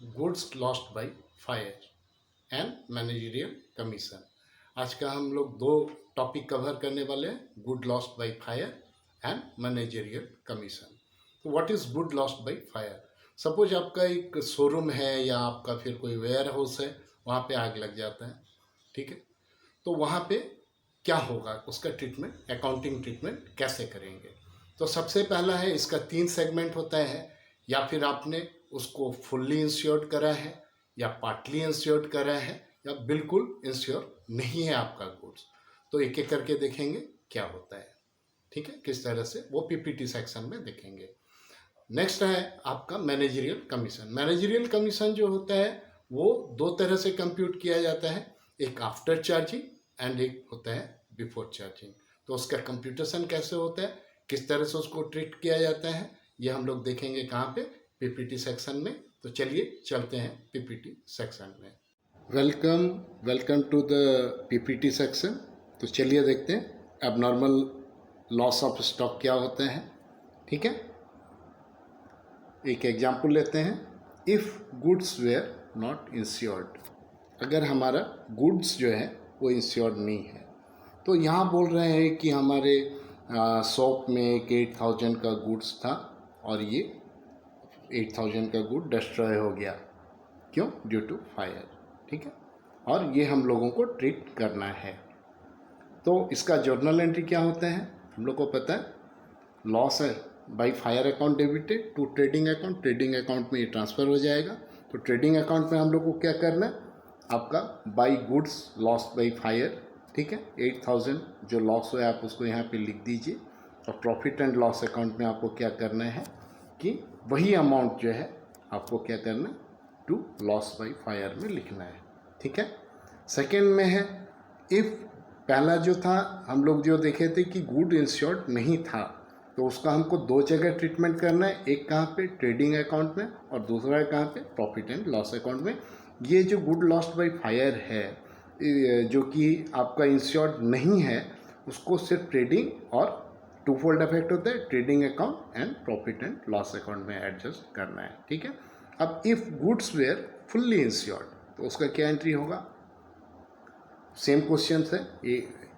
Goods lost by fire and managerial commission. आज का हम लोग दो टॉपिक कवर करने वाले हैं, good lost by fire and managerial commission. तो what is good lost by fire? Suppose आपका एक शोरूम है या आपका फिर कोई वेयर हाउस है, वहाँ पे आग लग जाता है, ठीक है। तो वहाँ पे क्या होगा, उसका ट्रीटमेंट, अकाउंटिंग ट्रीटमेंट कैसे करेंगे? तो सबसे पहला है, इसका 3 सेगमेंट होता है। या फिर आपने उसको फुल्ली इंश्योर्ड करा है, या पार्टली इंश्योर्ड करा है, या बिल्कुल इंश्योर नहीं है आपका गुड्स। तो एक एक करके देखेंगे क्या होता है, ठीक है, किस तरह से, वो पीपीटी सेक्शन में देखेंगे। नेक्स्ट है आपका मैनेजरियल कमीशन। मैनेजरियल कमीशन जो होता है वो दो तरह से कंप्यूट किया जाता है, एक आफ्टर चार्जिंग एंड एक होता है बिफोर चार्जिंग। तो उसका कंप्यूटेशन कैसे होता है, किस तरह से उसको ट्रीट किया जाता है, ये हम लोग देखेंगे कहाँ पे, पीपीटी सेक्शन में। तो चलिए चलते हैं पीपीटी सेक्शन में। Welcome to the PPT section. तो चलिए देखते हैं एबनॉर्मल लॉस ऑफ स्टॉक क्या होता है, ठीक है। एक एग्जाम्पल लेते हैं, if goods were not insured. अगर हमारा गुड्स जो है वो इंश्योर्ड नहीं है, तो यहाँ बोल रहे हैं कि हमारे शॉप में एक 8000 का गुड्स था और ये 8000 का गुड डिस्ट्रॉय हो गया। क्यों? ड्यू टू फायर, ठीक है। और ये हम लोगों को ट्रीट करना है। तो इसका जर्नल एंट्री क्या होता है, हम लोग को पता है, लॉस है by fire account debited to trading account. Trading account में ये ट्रांसफ़र हो जाएगा। तो ट्रेडिंग अकाउंट में हम लोग को क्या करना है, आपका by goods lost by fire, ठीक है। 8000 जो लॉस हुआ है आप उसको यहाँ पे लिख दीजिए। और प्रॉफिट एंड लॉस अकाउंट में आपको क्या करना है कि वही अमाउंट जो है आपको क्या करना है, टू लॉस बाई फायर में लिखना है, ठीक है। सेकेंड में है, इफ़ पहला जो था हम लोग जो देखे थे कि गुड इंश्योर्ड नहीं था, तो उसका हमको दो जगह ट्रीटमेंट करना है, एक कहाँ पे, ट्रेडिंग अकाउंट में, और दूसरा है कहाँ पे, प्रॉफिट एंड लॉस अकाउंट में। ये जो गुड लॉस्ट बाय फायर है जो कि आपका इंश्योर्ड नहीं है, उसको सिर्फ ट्रेडिंग और टू फोल्ड इफेक्ट होता है, trading account and profit and loss account में एडजस्ट करना है, ठीक है। अब if goods were fully insured, तो उसका क्या एंट्री होगा, सेम क्वेश्चन है।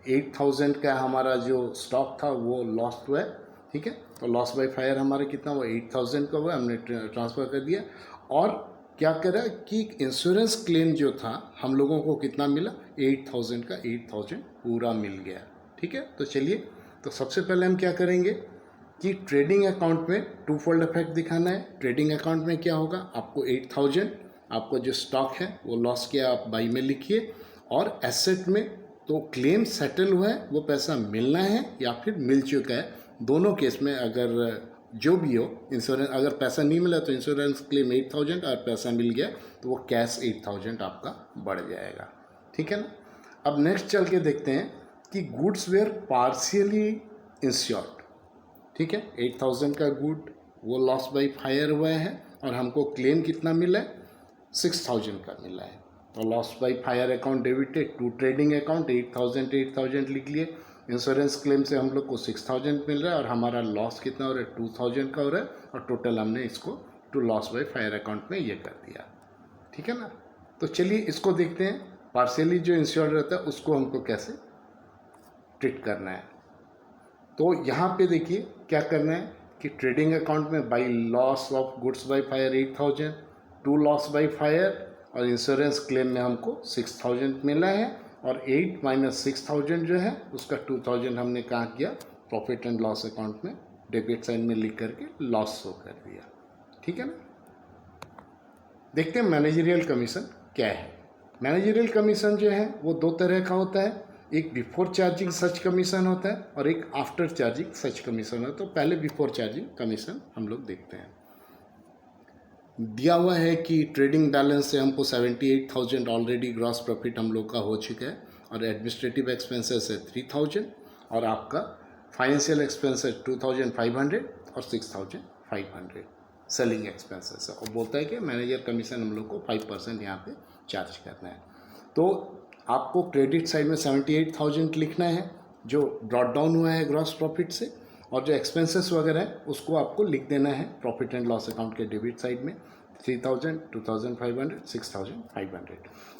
8000 का हमारा जो स्टॉक था वो लॉस्ट हुआ है, ठीक है। तो लॉस बाय फायर हमारा कितना हुआ, 8000 का हुआ, हमने ट्रांसफ़र कर दिया। और क्या करा कि इंश्योरेंस क्लेम जो था हम लोगों को कितना मिला, 8000 का 8000 पूरा मिल गया, ठीक है। तो चलिए, तो सबसे पहले हम क्या करेंगे कि ट्रेडिंग अकाउंट में टू फोल्ड इफेक्ट दिखाना है। ट्रेडिंग अकाउंट में क्या होगा, आपको 8000 आपको जो स्टॉक है वो लॉस किया, आप बाई में लिखिए। और एसेट में तो क्लेम सेटल हुआ है, वो पैसा मिलना है या फिर मिल चुका है, दोनों केस में अगर जो भी हो, इंश्योरेंस अगर पैसा नहीं मिला तो इंश्योरेंस क्लेम 8000, और पैसा मिल गया तो वो कैश 8000 आपका बढ़ जाएगा, ठीक है ना। अब नेक्स्ट चल के देखते हैं कि गुड्स वेयर पार्शियली इंश्योर्ड, ठीक है। 8000 का गुड वो लॉस बाय फायर हुआ है और हमको क्लेम कितना मिला है, 6000 का मिला है। तो loss by fire account debited to trading account, 8000 लिख लिए। इंश्योरेंस क्लेम से हम लोग को 6000 मिल रहा है और हमारा लॉस कितना हो रहा है, 2000 का हो रहा है। और टोटल हमने इसको to loss by fire account में ये कर दिया, ठीक है ना। तो चलिए इसको देखते हैं, पार्शियली जो इंश्योर्ड रहता है उसको हमको कैसे ट्रीट करना है। तो यहाँ पे देखिए क्या करना है कि ट्रेडिंग अकाउंट में by loss of goods by fire 8000 to loss by fire, और इंश्योरेंस क्लेम में हमको 6000 मिला है। और 8 माइनस 6000 जो है उसका 2000 हमने कहाँ किया, प्रॉफिट एंड लॉस अकाउंट में डेबिट साइड में लिख करके लॉस शो कर दिया, ठीक है ना। देखते हैं मैनेजरियल कमीशन क्या है। मैनेजरियल कमीशन जो है वो दो तरह का होता है, एक बिफोर चार्जिंग सच कमीशन होता है और एक आफ्टर चार्जिंग सच कमीशन होता है। तो पहले बिफोर चार्जिंग कमीशन हम लोग देखते हैं। दिया हुआ है कि ट्रेडिंग बैलेंस से हमको 78,000 ऑलरेडी ग्रॉस प्रॉफिट हम लोग का हो चुका है, और एडमिनिस्ट्रेटिव एक्सपेंसेस है 3000, और आपका फाइनेंशियल एक्सपेंस है 2500 और 6500 सेलिंग एक्सपेंसेस है। और बोलता है कि मैनेजर कमीशन हम लोग को 5% यहाँ पे चार्ज करना है। तो आपको क्रेडिट साइड में 78,000 लिखना है जो ब्रॉट डाउन हुआ है ग्रॉस प्रॉफिट से, और जो एक्सपेंसेस वगैरह है उसको आपको लिख देना है प्रॉफिट एंड लॉस अकाउंट के डेबिट साइड में। 3000, 2500, 6500।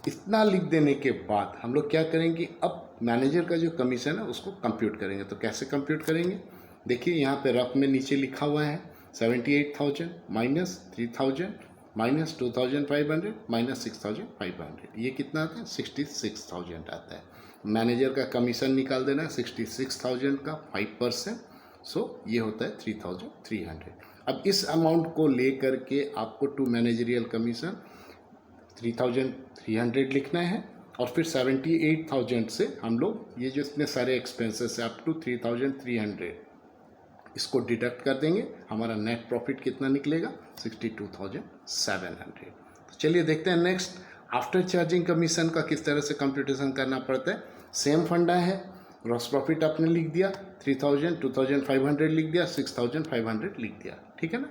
इतना लिख देने के बाद हम लोग क्या करेंगे, अब मैनेजर का जो कमीशन है उसको कंप्यूट करेंगे। तो कैसे कंप्यूट करेंगे, देखिए यहाँ पे रफ में नीचे लिखा हुआ है 78,000 माइनस 3000 माइनस 2500 माइनस 6500, ये कितना आता है 66,000 आता है। मैनेजर का कमीशन निकाल देना है 66,000 का 5%, सो ये होता है 3,300। अब इस अमाउंट को ले करके आपको टू मैनेजरियल कमीशन 3,300 लिखना है, और फिर 78,000 से हम लोग ये जो इतने सारे एक्सपेंसेस है अप टू 3,300 इसको डिडक्ट कर देंगे। हमारा नेट प्रॉफिट कितना निकलेगा 62,700। तो चलिए देखते हैं नेक्स्ट, आफ्टर चार्जिंग कमीशन का किस तरह से कंप्यूटेशन करना पड़ता है। सेम फंडा है, ग्रॉस प्रॉफिट आपने लिख दिया 3,000, 2,500 लिख दिया, 6,500 लिख दिया, ठीक है ना।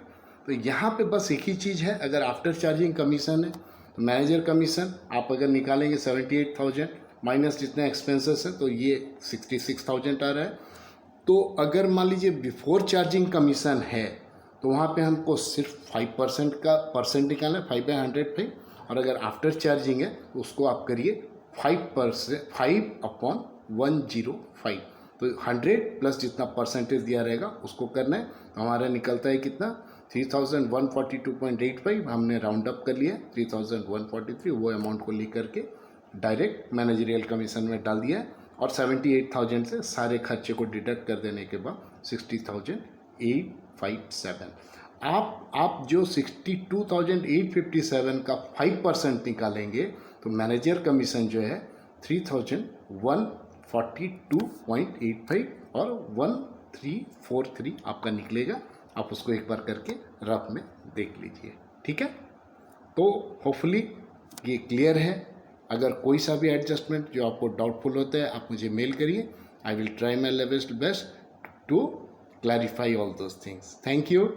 तो यहाँ पे बस एक ही चीज़ है, अगर आफ्टर चार्जिंग कमीशन है तो मैनेजर कमीशन आप अगर निकालेंगे 78,000 माइनस जितने एक्सपेंसेस है तो ये 66,000 आ रहा है। तो अगर मान लीजिए बिफोर चार्जिंग कमीशन है तो वहाँ पे हमको सिर्फ 5% का परसेंट निकालना है, 5/105, और अगर आफ्टर चार्जिंग है तो उसको आप करिए 5%, 5/105। तो 100 प्लस जितना परसेंटेज दिया रहेगा उसको करना है। तो हमारा निकलता है कितना 3,142.85, हमने राउंड अप कर लिया 3,143, वो अमाउंट को लेकर के डायरेक्ट मैनेजरियल कमीशन में डाल दिया है, और 78,000 से सारे खर्चे को डिडक्ट कर देने के बाद 60,857। आप जो 62,857 का 5% निकालेंगे तो मैनेजर कमीशन जो है 3,142.85 और 1343 आपका निकलेगा। आप उसको एक बार करके रफ में देख लीजिए, ठीक है। तो होपफुली ये क्लियर है। अगर कोई सा भी एडजस्टमेंट जो आपको डाउटफुल होता है आप मुझे मेल करिए, I will try my level best to clarify all those things. Thank you.